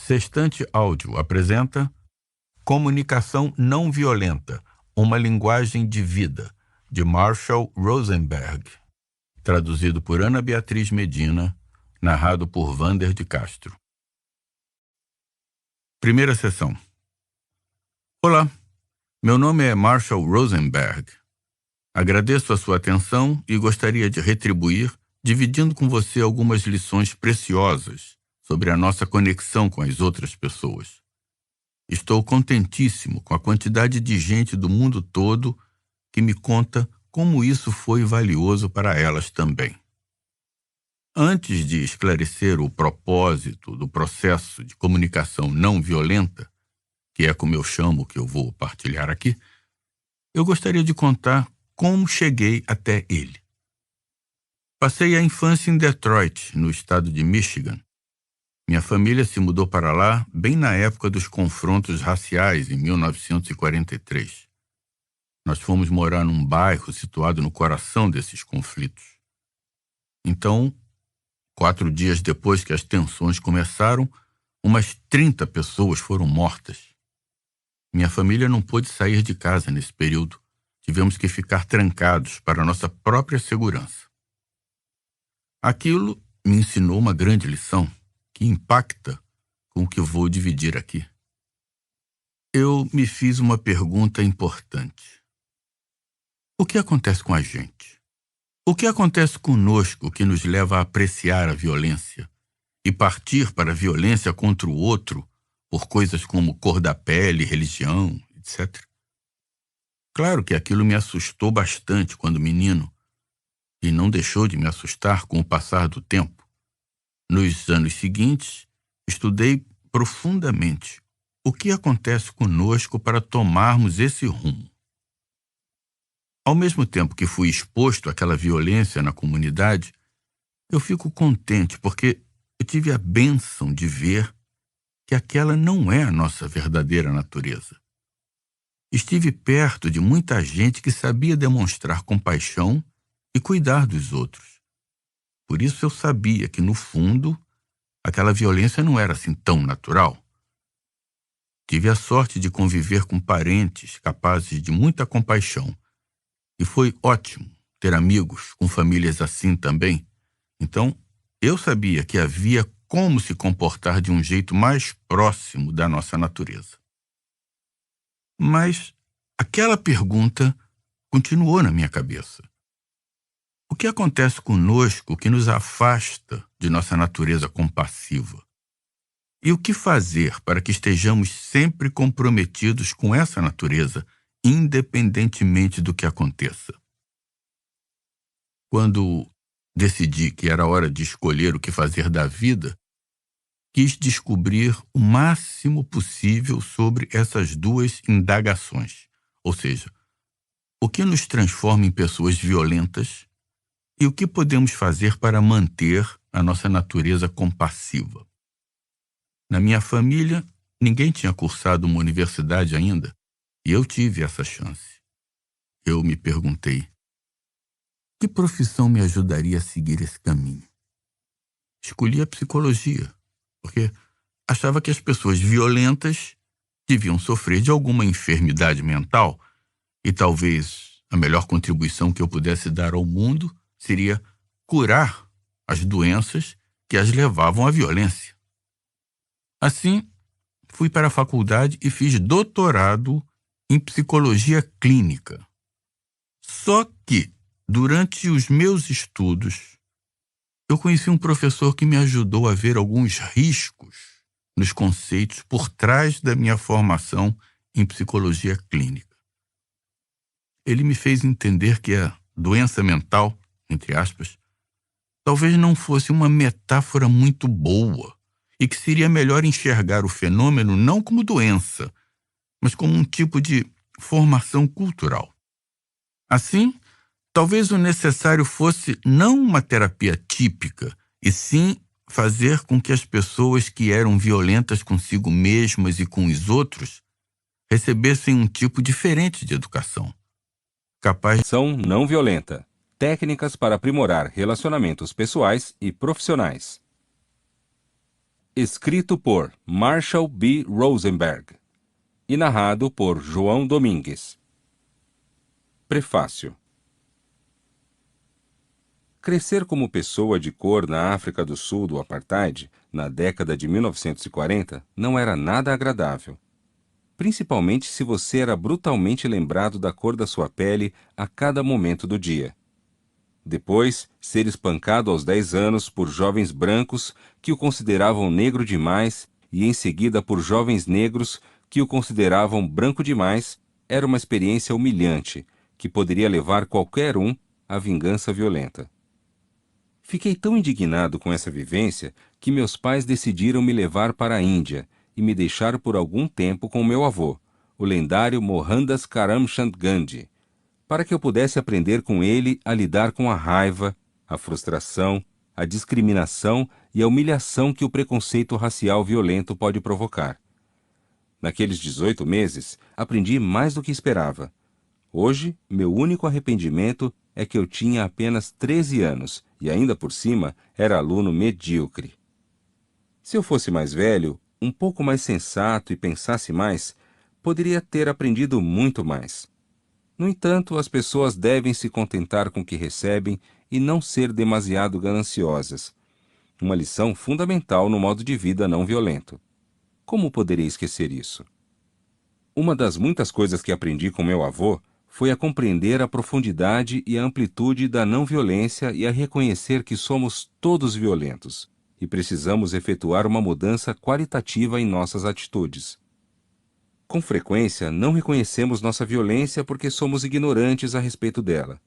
Sextante Áudio apresenta Comunicação Não Violenta, uma linguagem de vida, de Marshall Rosenberg, traduzido por Ana Beatriz Medina, narrado por Vander de Castro. Primeira sessão. Olá, meu nome é Marshall Rosenberg. Agradeço a sua atenção e gostaria de retribuir dividindo com você algumas lições preciosas sobre a nossa conexão com as outras pessoas. Estou contentíssimo com a quantidade de gente do mundo todo que me conta como isso foi valioso para elas também. Antes de esclarecer o propósito do processo de comunicação não violenta, que é como eu chamo o que eu vou partilhar aqui, eu gostaria de contar como cheguei até ele. Passei a infância em Detroit, no estado de Michigan. Minha família se mudou para lá bem na época dos confrontos raciais, em 1943. Nós fomos morar num bairro situado no coração desses conflitos. Então, 4 dias depois que as tensões começaram, umas 30 pessoas foram mortas. Minha família não pôde sair de casa nesse período. Tivemos que ficar trancados para nossa própria segurança. Aquilo me ensinou uma grande lição que impacta com o que vou dividir aqui. Eu me fiz uma pergunta importante. O que acontece com a gente? O que acontece conosco que nos leva a apreciar a violência e partir para a violência contra o outro por coisas como cor da pele, religião, etc. Claro que aquilo me assustou bastante quando menino e não deixou de me assustar com o passar do tempo. Nos anos seguintes, estudei profundamente o que acontece conosco para tomarmos esse rumo. Ao mesmo tempo que fui exposto àquela violência na comunidade, eu fico contente porque eu tive a bênção de ver que aquela não é a nossa verdadeira natureza. Estive perto de muita gente que sabia demonstrar compaixão e cuidar dos outros. Por isso eu sabia que, no fundo, aquela violência não era assim tão natural. Tive a sorte de conviver com parentes capazes de muita compaixão. E foi ótimo ter amigos com famílias assim também. Então, eu sabia que havia como se comportar de um jeito mais próximo da nossa natureza. Mas aquela pergunta continuou na minha cabeça. O que acontece conosco que nos afasta de nossa natureza compassiva? E o que fazer para que estejamos sempre comprometidos com essa natureza, independentemente do que aconteça? Quando decidi que era hora de escolher o que fazer da vida, quis descobrir o máximo possível sobre essas duas indagações, ou seja, o que nos transforma em pessoas violentas e o que podemos fazer para manter a nossa natureza compassiva. Na minha família, ninguém tinha cursado uma universidade ainda, e eu tive essa chance. Eu me perguntei, que profissão me ajudaria a seguir esse caminho? Escolhi a psicologia, porque achava que as pessoas violentas deviam sofrer de alguma enfermidade mental e talvez a melhor contribuição que eu pudesse dar ao mundo seria curar as doenças que as levavam à violência. Assim, fui para a faculdade e fiz doutorado em psicologia clínica. Só que, durante os meus estudos, eu conheci um professor que me ajudou a ver alguns riscos nos conceitos por trás da minha formação em psicologia clínica. Ele me fez entender que a doença mental, entre aspas, talvez não fosse uma metáfora muito boa e que seria melhor enxergar o fenômeno não como doença, mas como um tipo de formação cultural. Assim, talvez o necessário fosse não uma terapia típica, e sim fazer com que as pessoas que eram violentas consigo mesmas e com os outros recebessem um tipo diferente de educação, capaz de Ação não violenta. Técnicas para aprimorar relacionamentos pessoais e profissionais. Escrito por Marshall B. Rosenberg e narrado por João Domingues. Prefácio. Crescer como pessoa de cor na África do Sul do Apartheid, na década de 1940, não era nada agradável. Principalmente se você era brutalmente lembrado da cor da sua pele a cada momento do dia. Depois, ser espancado aos 10 anos por jovens brancos que o consideravam negro demais e em seguida por jovens negros que o consideravam branco demais, era uma experiência humilhante que poderia levar qualquer um à vingança violenta. Fiquei tão indignado com essa vivência que meus pais decidiram me levar para a Índia e me deixar por algum tempo com meu avô, o lendário Mohandas Karamchand Gandhi, para que eu pudesse aprender com ele a lidar com a raiva, a frustração, a discriminação e a humilhação que o preconceito racial violento pode provocar. Naqueles 18 meses, aprendi mais do que esperava. Hoje, meu único arrependimento é que eu tinha apenas 13 anos e ainda por cima era aluno medíocre. Se eu fosse mais velho, um pouco mais sensato e pensasse mais, poderia ter aprendido muito mais. No entanto, as pessoas devem se contentar com o que recebem e não ser demasiado gananciosas. Uma lição fundamental no modo de vida não violento. Como poderia esquecer isso? Uma das muitas coisas que aprendi com meu avô foi a compreender a profundidade e a amplitude da não violência e a reconhecer que somos todos violentos e precisamos efetuar uma mudança qualitativa em nossas atitudes. Com frequência, não reconhecemos nossa violência porque somos ignorantes a respeito dela.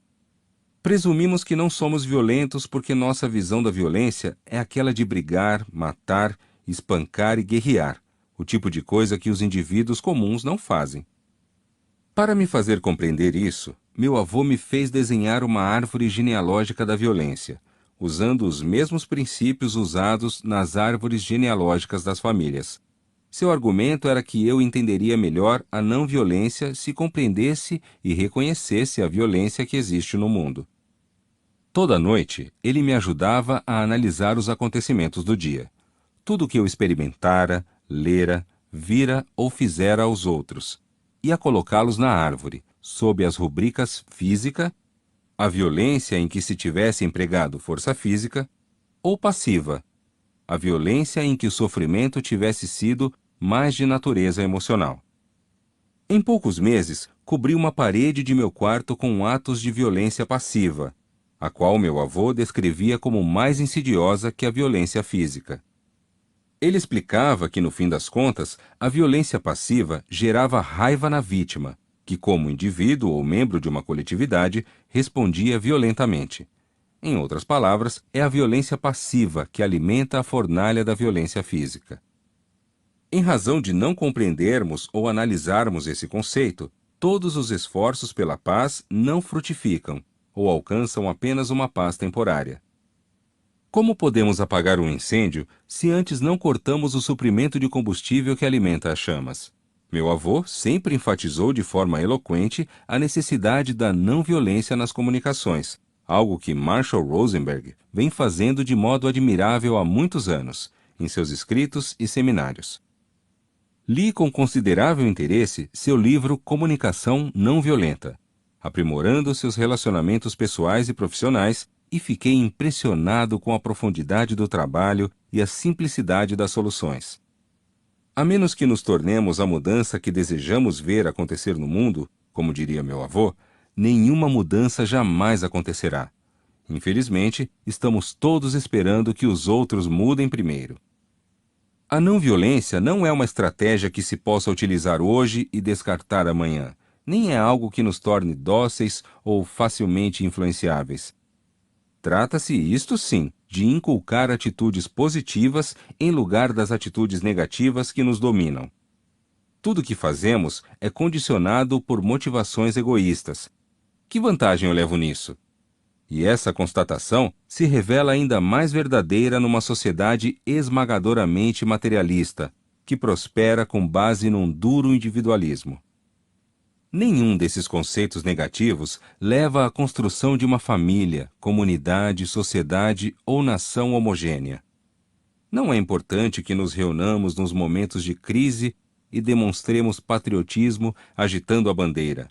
Presumimos que não somos violentos porque nossa visão da violência é aquela de brigar, matar, espancar e guerrear, o tipo de coisa que os indivíduos comuns não fazem. Para me fazer compreender isso, meu avô me fez desenhar uma árvore genealógica da violência, usando os mesmos princípios usados nas árvores genealógicas das famílias. Seu argumento era que eu entenderia melhor a não violência se compreendesse e reconhecesse a violência que existe no mundo. Toda noite, ele me ajudava a analisar os acontecimentos do dia. Tudo o que eu experimentara, lera, vira ou fizera aos outros, e a colocá-los na árvore, sob as rubricas física, a violência em que se tivesse empregado força física, ou passiva, a violência em que o sofrimento tivesse sido mais de natureza emocional. Em poucos meses, cobri uma parede de meu quarto com atos de violência passiva, a qual meu avô descrevia como mais insidiosa que a violência física. Ele explicava que, no fim das contas, a violência passiva gerava raiva na vítima, que, como indivíduo ou membro de uma coletividade, respondia violentamente. Em outras palavras, é a violência passiva que alimenta a fornalha da violência física. Em razão de não compreendermos ou analisarmos esse conceito, todos os esforços pela paz não frutificam ou alcançam apenas uma paz temporária. Como podemos apagar um incêndio se antes não cortamos o suprimento de combustível que alimenta as chamas? Meu avô sempre enfatizou de forma eloquente a necessidade da não violência nas comunicações, algo que Marshall Rosenberg vem fazendo de modo admirável há muitos anos, em seus escritos e seminários. Li com considerável interesse seu livro Comunicação Não Violenta, aprimorando seus relacionamentos pessoais e profissionais, e fiquei impressionado com a profundidade do trabalho e a simplicidade das soluções. A menos que nos tornemos a mudança que desejamos ver acontecer no mundo, como diria meu avô, nenhuma mudança jamais acontecerá. Infelizmente, estamos todos esperando que os outros mudem primeiro. A não violência não é uma estratégia que se possa utilizar hoje e descartar amanhã, nem é algo que nos torne dóceis ou facilmente influenciáveis. Trata-se, isto sim, de inculcar atitudes positivas em lugar das atitudes negativas que nos dominam. Tudo o que fazemos é condicionado por motivações egoístas. Que vantagem eu levo nisso? E essa constatação se revela ainda mais verdadeira numa sociedade esmagadoramente materialista, que prospera com base num duro individualismo. Nenhum desses conceitos negativos leva à construção de uma família, comunidade, sociedade ou nação homogênea. Não é importante que nos reunamos nos momentos de crise e demonstremos patriotismo agitando a bandeira.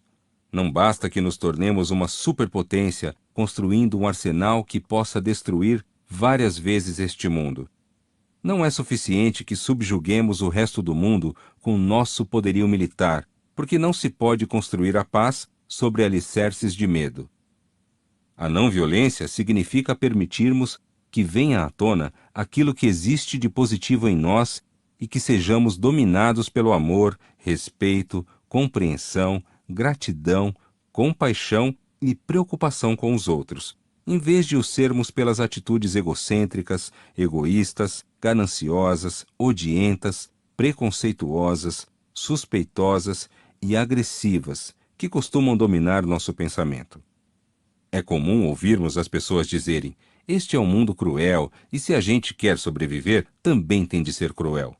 Não basta que nos tornemos uma superpotência construindo um arsenal que possa destruir várias vezes este mundo. Não é suficiente que subjuguemos o resto do mundo com nosso poderio militar, porque não se pode construir a paz sobre alicerces de medo. A não violência significa permitirmos que venha à tona aquilo que existe de positivo em nós e que sejamos dominados pelo amor, respeito, compreensão, gratidão, compaixão e preocupação com os outros, em vez de o sermos pelas atitudes egocêntricas, egoístas, gananciosas, odientas, preconceituosas, suspeitosas e agressivas que costumam dominar nosso pensamento. É comum ouvirmos as pessoas dizerem: este é um mundo cruel e se a gente quer sobreviver, também tem de ser cruel.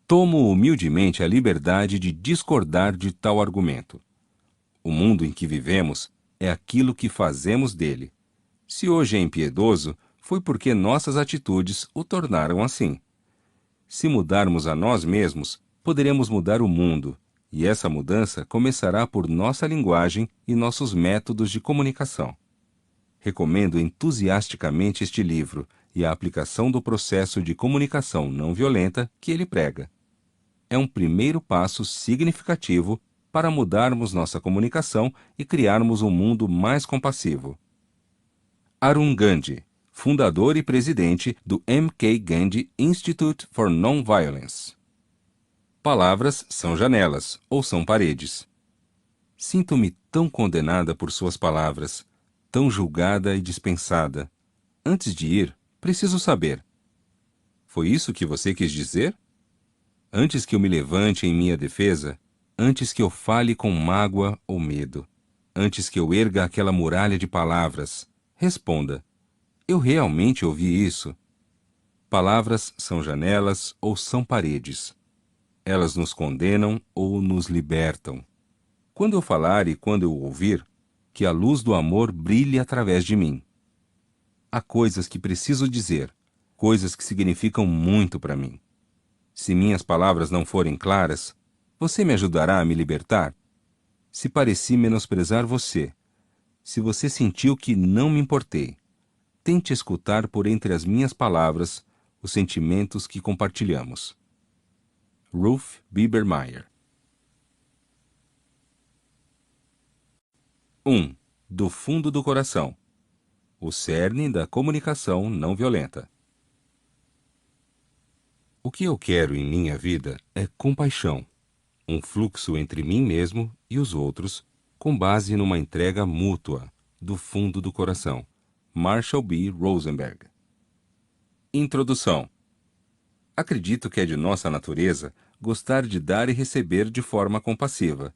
Tomo humildemente a liberdade de discordar de tal argumento. O mundo em que vivemos é aquilo que fazemos dele. Se hoje é impiedoso, foi porque nossas atitudes o tornaram assim. Se mudarmos a nós mesmos, poderemos mudar o mundo, e essa mudança começará por nossa linguagem e nossos métodos de comunicação. Recomendo entusiasticamente este livro e a aplicação do processo de comunicação não violenta que ele prega. É um primeiro passo significativo para mudarmos nossa comunicação e criarmos um mundo mais compassivo. Arun Gandhi, fundador e presidente do M.K. Gandhi Institute for Nonviolence. Palavras são janelas, ou são paredes. Sinto-me tão condenada por suas palavras, tão julgada e dispensada. Antes de ir, preciso saber. Foi isso que você quis dizer? Antes que eu me levante em minha defesa, antes que eu fale com mágoa ou medo, antes que eu erga aquela muralha de palavras, responda: eu realmente ouvi isso? Palavras são janelas ou são paredes. Elas nos condenam ou nos libertam. Quando eu falar e quando eu ouvir, que a luz do amor brilhe através de mim. Há coisas que preciso dizer, coisas que significam muito para mim. Se minhas palavras não forem claras, você me ajudará a me libertar? Se pareci menosprezar você, se você sentiu que não me importei, tente escutar por entre as minhas palavras os sentimentos que compartilhamos. Ruth Bibermeyer. 1. Do fundo do coração. O cerne da comunicação não violenta. O que eu quero em minha vida é compaixão, um fluxo entre mim mesmo e os outros, com base numa entrega mútua, do fundo do coração. Marshall B. Rosenberg. Introdução. Acredito que é de nossa natureza gostar de dar e receber de forma compassiva.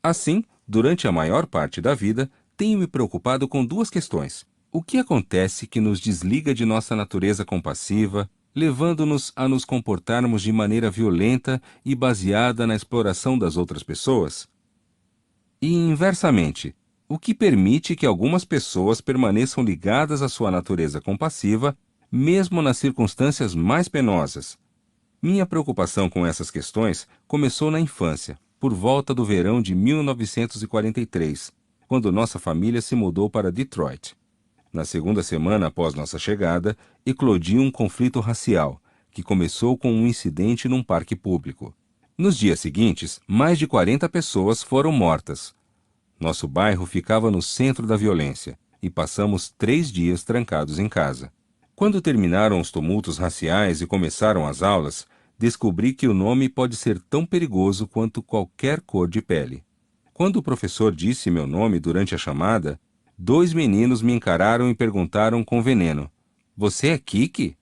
Assim, durante a maior parte da vida, tenho me preocupado com duas questões. O que acontece que nos desliga de nossa natureza compassiva, levando-nos a nos comportarmos de maneira violenta e baseada na exploração das outras pessoas? E, inversamente, o que permite que algumas pessoas permaneçam ligadas à sua natureza compassiva, mesmo nas circunstâncias mais penosas? Minha preocupação com essas questões começou na infância, por volta do verão de 1943, quando nossa família se mudou para Detroit. Na segunda semana após nossa chegada, eclodiu um conflito racial, que começou com um incidente num parque público. Nos dias seguintes, mais de 40 pessoas foram mortas. Nosso bairro ficava no centro da violência, e passamos 3 dias trancados em casa. Quando terminaram os tumultos raciais e começaram as aulas, descobri que o nome pode ser tão perigoso quanto qualquer cor de pele. Quando o professor disse meu nome durante a chamada, 2 meninos me encararam e perguntaram com veneno: "Você é Kiki?"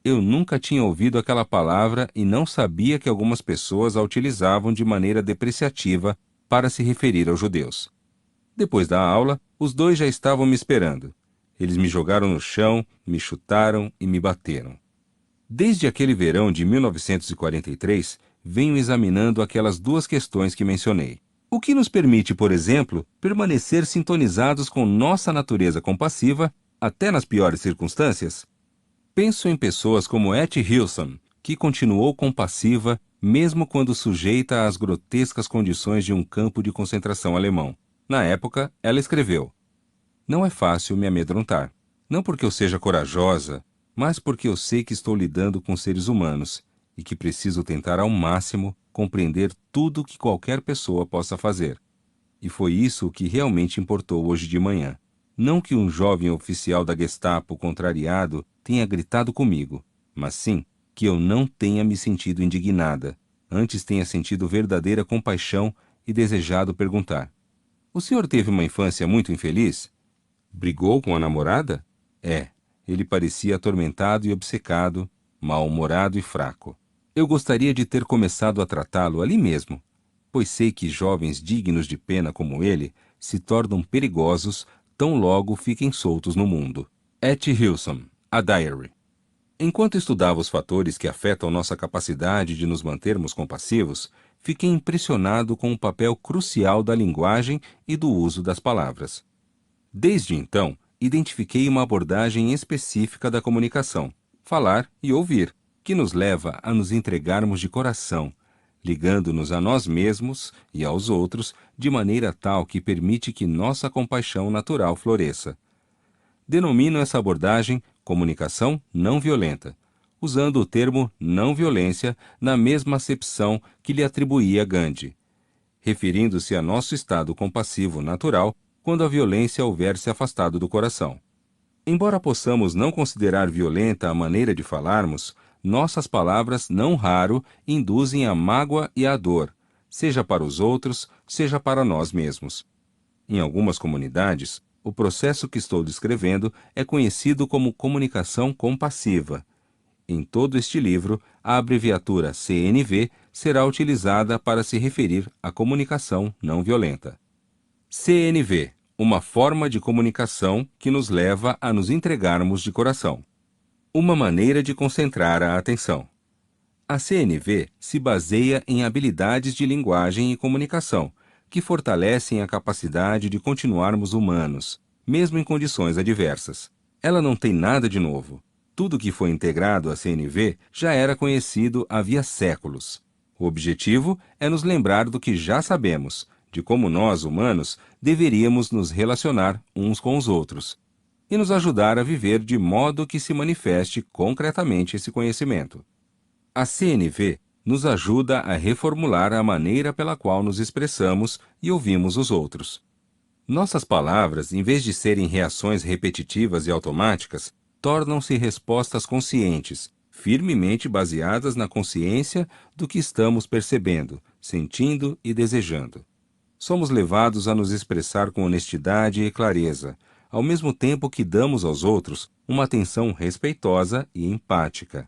Eu nunca tinha ouvido aquela palavra e não sabia que algumas pessoas a utilizavam de maneira depreciativa para se referir aos judeus. Depois da aula, os 2 já estavam me esperando. Eles me jogaram no chão, me chutaram e me bateram. Desde aquele verão de 1943, venho examinando aquelas 2 questões que mencionei. O que nos permite, por exemplo, permanecer sintonizados com nossa natureza compassiva até nas piores circunstâncias? Penso em pessoas como Etty Hillson, que continuou compassiva mesmo quando sujeita às grotescas condições de um campo de concentração alemão. Na época, ela escreveu: "Não é fácil me amedrontar. Não porque eu seja corajosa, mas porque eu sei que estou lidando com seres humanos e que preciso tentar ao máximo compreender tudo que qualquer pessoa possa fazer." E foi isso o que realmente importou hoje de manhã. Não que um jovem oficial da Gestapo contrariado tenha gritado comigo, mas sim que eu não tenha me sentido indignada, antes tenha sentido verdadeira compaixão e desejado perguntar: "O senhor teve uma infância muito infeliz? Brigou com a namorada?" Ele parecia atormentado e obcecado, mal-humorado e fraco. Eu gostaria de ter começado a tratá-lo ali mesmo, pois sei que jovens dignos de pena como ele se tornam perigosos tão logo fiquem soltos no mundo. Etty Hillson, A Diary. Enquanto estudava os fatores que afetam nossa capacidade de nos mantermos compassivos, fiquei impressionado com o papel crucial da linguagem e do uso das palavras. Desde então, identifiquei uma abordagem específica da comunicação, falar e ouvir, que nos leva a nos entregarmos de coração, ligando-nos a nós mesmos e aos outros de maneira tal que permite que nossa compaixão natural floresça. Denomino essa abordagem comunicação não violenta, usando o termo não violência na mesma acepção que lhe atribuía Gandhi, referindo-se a nosso estado compassivo natural quando a violência houver se afastado do coração. Embora possamos não considerar violenta a maneira de falarmos, nossas palavras não raro induzem a mágoa e a dor, seja para os outros, seja para nós mesmos. Em algumas comunidades, o processo que estou descrevendo é conhecido como comunicação compassiva. Em todo este livro, a abreviatura CNV será utilizada para se referir à comunicação não violenta. CNV, uma forma de comunicação que nos leva a nos entregarmos de coração. Uma maneira de concentrar a atenção. A CNV se baseia em habilidades de linguagem e comunicação, que fortalecem a capacidade de continuarmos humanos, mesmo em condições adversas. Ela não tem nada de novo. Tudo que foi integrado à CNV já era conhecido havia séculos. O objetivo é nos lembrar do que já sabemos, de como nós, humanos, deveríamos nos relacionar uns com os outros, e nos ajudar a viver de modo que se manifeste concretamente esse conhecimento. A CNV nos ajuda a reformular a maneira pela qual nos expressamos e ouvimos os outros. Nossas palavras, em vez de serem reações repetitivas e automáticas, tornam-se respostas conscientes, firmemente baseadas na consciência do que estamos percebendo, sentindo e desejando. Somos levados a nos expressar com honestidade e clareza, ao mesmo tempo que damos aos outros uma atenção respeitosa e empática.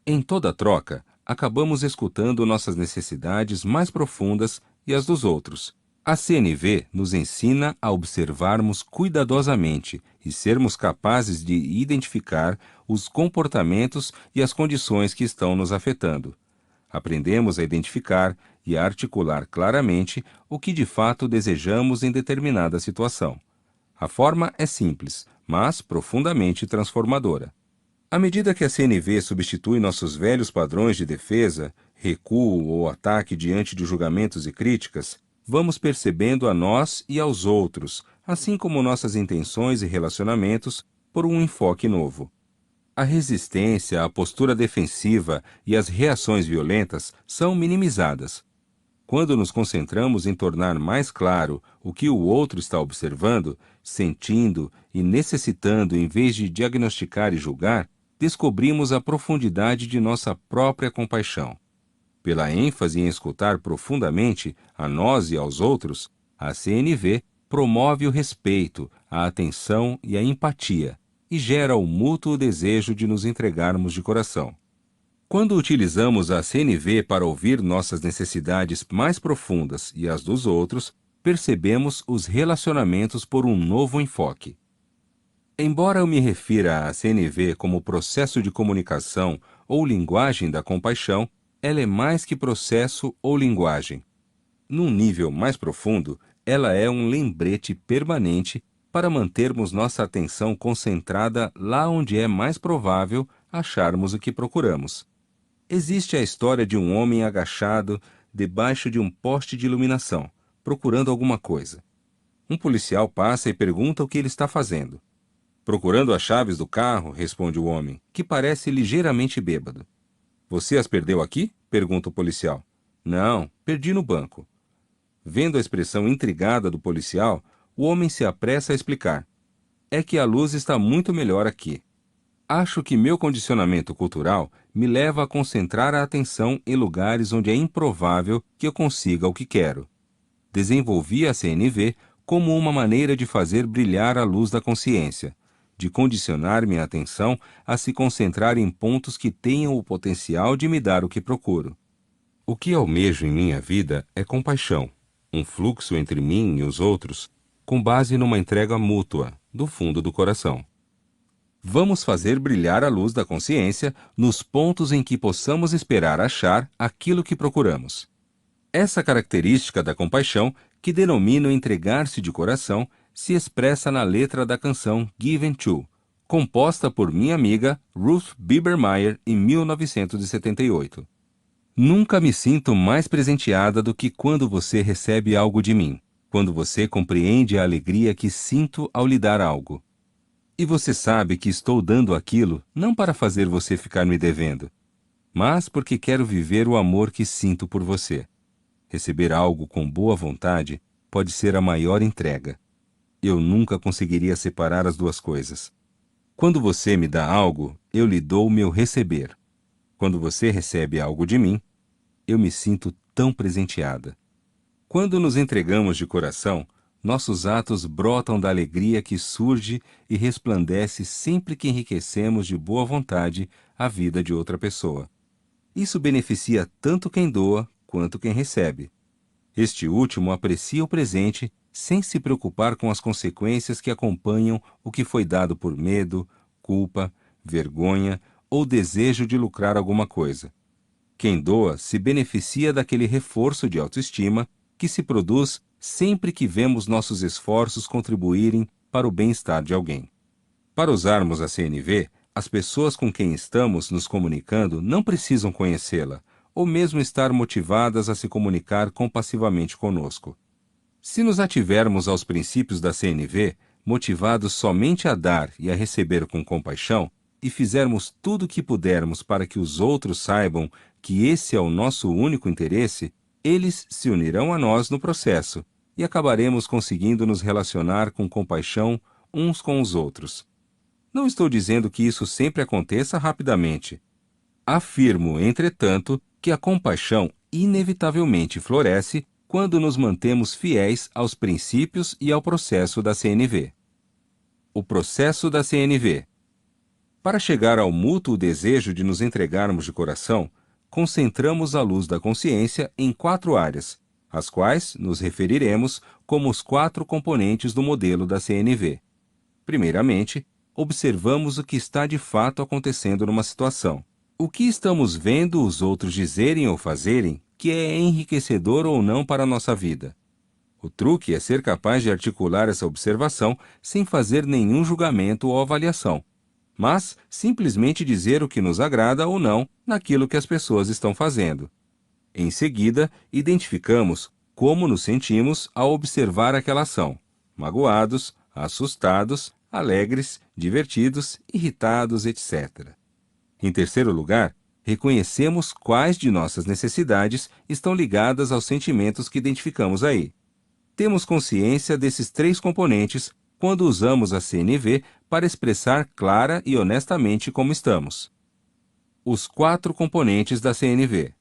Em toda troca, acabamos escutando nossas necessidades mais profundas e as dos outros. A CNV nos ensina a observarmos cuidadosamente e sermos capazes de identificar os comportamentos e as condições que estão nos afetando. Aprendemos a identificar e a articular claramente o que de fato desejamos em determinada situação. A forma é simples, mas profundamente transformadora. À medida que a CNV substitui nossos velhos padrões de defesa, recuo ou ataque diante de julgamentos e críticas, vamos percebendo a nós e aos outros, assim como nossas intenções e relacionamentos, por um enfoque novo. A resistência, a postura defensiva e as reações violentas são minimizadas. Quando nos concentramos em tornar mais claro o que o outro está observando, sentindo e necessitando em vez de diagnosticar e julgar, descobrimos a profundidade de nossa própria compaixão. Pela ênfase em escutar profundamente a nós e aos outros, a CNV promove o respeito, a atenção e a empatia, e gera o mútuo desejo de nos entregarmos de coração. Quando utilizamos a CNV para ouvir nossas necessidades mais profundas e as dos outros, percebemos os relacionamentos por um novo enfoque. Embora eu me refira à CNV como processo de comunicação ou linguagem da compaixão, ela é mais que processo ou linguagem. Num nível mais profundo, ela é um lembrete permanente para mantermos nossa atenção concentrada lá onde é mais provável acharmos o que procuramos. Existe a história de um homem agachado debaixo de um poste de iluminação, procurando alguma coisa. Um policial passa e pergunta o que ele está fazendo. Procurando as chaves do carro, responde o homem, que parece ligeiramente bêbado. Você as perdeu aqui? Pergunta o policial. Não, perdi no banco. Vendo a expressão intrigada do policial, o homem se apressa a explicar. É que a luz está muito melhor aqui. Acho que meu condicionamento cultural me leva a concentrar a atenção em lugares onde é improvável que eu consiga o que quero. Desenvolvi a CNV como uma maneira de fazer brilhar a luz da consciência, de condicionar minha atenção a se concentrar em pontos que tenham o potencial de me dar o que procuro. O que almejo em minha vida é compaixão, um fluxo entre mim e os outros, com base numa entrega mútua, do fundo do coração. Vamos fazer brilhar a luz da consciência nos pontos em que possamos esperar achar aquilo que procuramos. Essa característica da compaixão, que denomino entregar-se de coração, se expressa na letra da canção Given To, composta por minha amiga Ruth Bibermeyer em 1978. Nunca me sinto mais presenteada do que quando você recebe algo de mim, quando você compreende a alegria que sinto ao lhe dar algo. E você sabe que estou dando aquilo não para fazer você ficar me devendo, mas porque quero viver o amor que sinto por você. Receber algo com boa vontade pode ser a maior entrega. Eu nunca conseguiria separar as duas coisas. Quando você me dá algo, eu lhe dou o meu receber. Quando você recebe algo de mim, eu me sinto tão presenteada. Quando nos entregamos de coração, nossos atos brotam da alegria que surge e resplandece sempre que enriquecemos de boa vontade a vida de outra pessoa. Isso beneficia tanto quem doa quanto quem recebe. Este último aprecia o presente sem se preocupar com as consequências que acompanham o que foi dado por medo, culpa, vergonha ou desejo de lucrar alguma coisa. Quem doa se beneficia daquele reforço de autoestima que se produz sempre que vemos nossos esforços contribuírem para o bem-estar de alguém. Para usarmos a CNV, as pessoas com quem estamos nos comunicando não precisam conhecê-la, ou mesmo estar motivadas a se comunicar compassivamente conosco. Se nos ativermos aos princípios da CNV, motivados somente a dar e a receber com compaixão, e fizermos tudo o que pudermos para que os outros saibam que esse é o nosso único interesse, eles se unirão a nós no processo e acabaremos conseguindo nos relacionar com compaixão uns com os outros. Não estou dizendo que isso sempre aconteça rapidamente. Afirmo, entretanto, que a compaixão inevitavelmente floresce quando nos mantemos fiéis aos princípios e ao processo da CNV. O processo da CNV. Para chegar ao mútuo desejo de nos entregarmos de coração, concentramos a luz da consciência em 4 áreas, às quais nos referiremos como os 4 componentes do modelo da CNV. Primeiramente, observamos o que está de fato acontecendo numa situação. O que estamos vendo os outros dizerem ou fazerem que é enriquecedor ou não para a nossa vida. O truque é ser capaz de articular essa observação sem fazer nenhum julgamento ou avaliação, mas simplesmente dizer o que nos agrada ou não naquilo que as pessoas estão fazendo. Em seguida, identificamos como nos sentimos ao observar aquela ação: magoados, assustados, alegres, divertidos, irritados, etc. Em terceiro lugar, reconhecemos quais de nossas necessidades estão ligadas aos sentimentos que identificamos aí. Temos consciência desses 3 componentes quando usamos a CNV para expressar clara e honestamente como estamos. Os 4 componentes da CNV.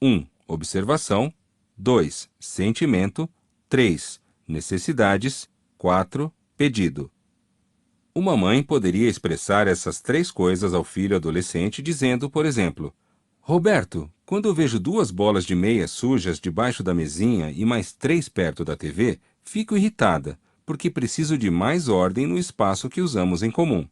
1. Observação. 2. Sentimento. 3. Necessidades. 4. Pedido. Uma mãe poderia expressar essas 3 coisas ao filho adolescente dizendo, por exemplo, Roberto, quando eu vejo 2 bolas de meia sujas debaixo da mesinha e mais 3 perto da TV, fico irritada, porque preciso de mais ordem no espaço que usamos em comum.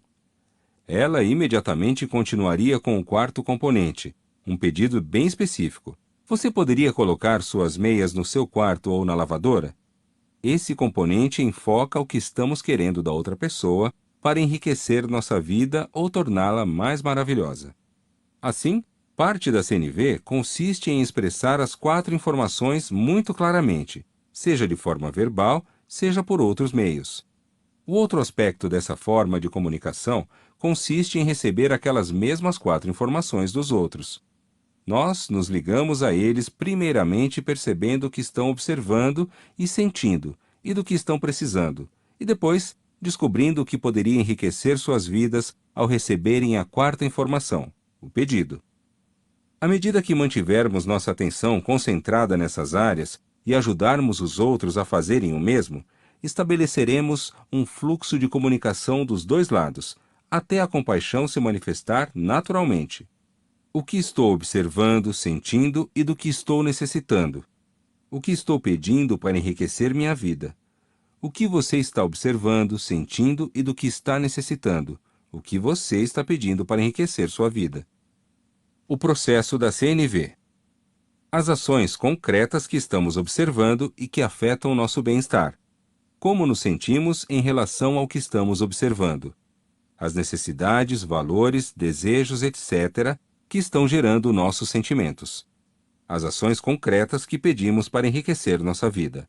Ela imediatamente continuaria com o 4º componente, um pedido bem específico. Você poderia colocar suas meias no seu quarto ou na lavadora? Esse componente enfoca o que estamos querendo da outra pessoa, para enriquecer nossa vida ou torná-la mais maravilhosa. Assim, parte da CNV consiste em expressar as 4 informações muito claramente, seja de forma verbal, seja por outros meios. O outro aspecto dessa forma de comunicação consiste em receber aquelas mesmas 4 informações dos outros. Nós nos ligamos a eles primeiramente percebendo o que estão observando e sentindo, e do que estão precisando, e depois descobrindo o que poderia enriquecer suas vidas ao receberem a 4ª informação, o pedido. À medida que mantivermos nossa atenção concentrada nessas áreas e ajudarmos os outros a fazerem o mesmo, estabeleceremos um fluxo de comunicação dos 2 lados, até a compaixão se manifestar naturalmente. O que estou observando, sentindo e do que estou necessitando. O que estou pedindo para enriquecer minha vida. O que você está observando, sentindo e do que está necessitando. O que você está pedindo para enriquecer sua vida. O processo da CNV. As ações concretas que estamos observando e que afetam nosso bem-estar. Como nos sentimos em relação ao que estamos observando. As necessidades, valores, desejos, etc., que estão gerando nossos sentimentos. As ações concretas que pedimos para enriquecer nossa vida.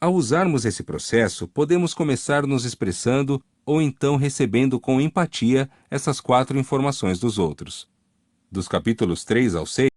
Ao usarmos esse processo, podemos começar nos expressando ou então recebendo com empatia essas 4 informações dos outros. Dos capítulos 3 ao 6,